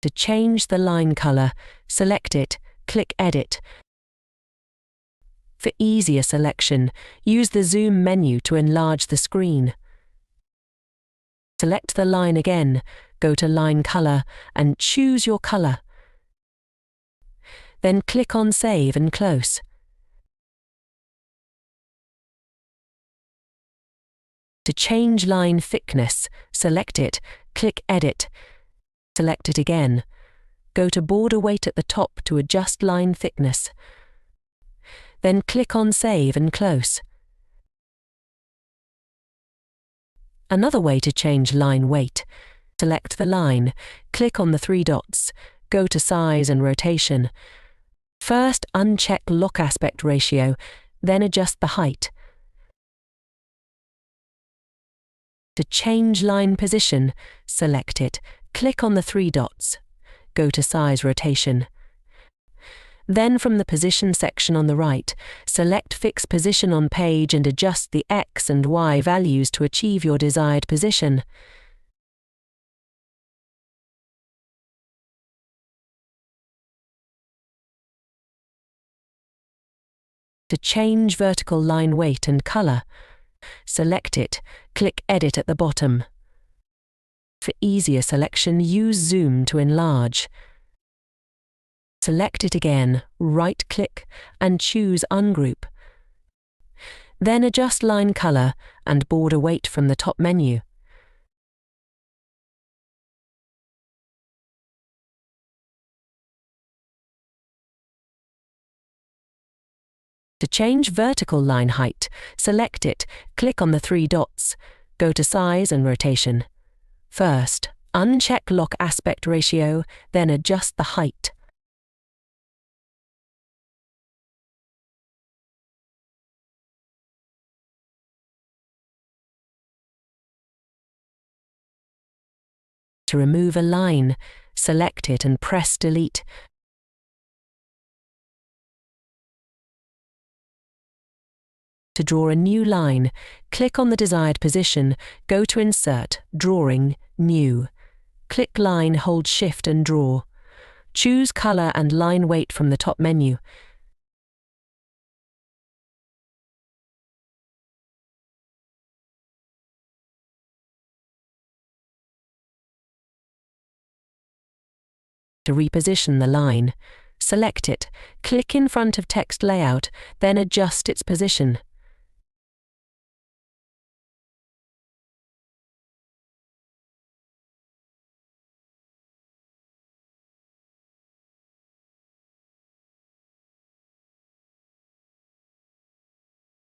To change the line color, select it, click Edit. For easier selection, use the Zoom menu to enlarge the screen. Select the line again, go to Line Color, and choose your color. Then click on Save and Close. To change line thickness, select it, click Edit. Select it again. Go to Border Weight at the top to adjust line thickness. Then click on Save and Close. Another way to change line weight. Select the line, click on the three dots, go to Size and Rotation. First, uncheck Lock Aspect Ratio, then adjust the height. To change line position, select it, click on the three dots, go to Size Rotation. Then from the Position section on the right, select Fix Position on Page and adjust the X and Y values to achieve your desired position. To change vertical line weight and color, select it, click Edit at the bottom. For easier selection, use Zoom to enlarge. Select it again, right-click, and choose Ungroup. Then adjust line color and border weight from the top menu. To change vertical line height, select it, click on the three dots, go to Size and Rotation. First, uncheck Lock Aspect Ratio, then adjust the height. To remove a line, select it and press Delete. To draw a new line, click on the desired position, go to Insert, Drawing, New. Click Line, hold Shift and draw. Choose Color and Line Weight from the top menu. To reposition the line, select it, click in front of Text Layout, then adjust its position.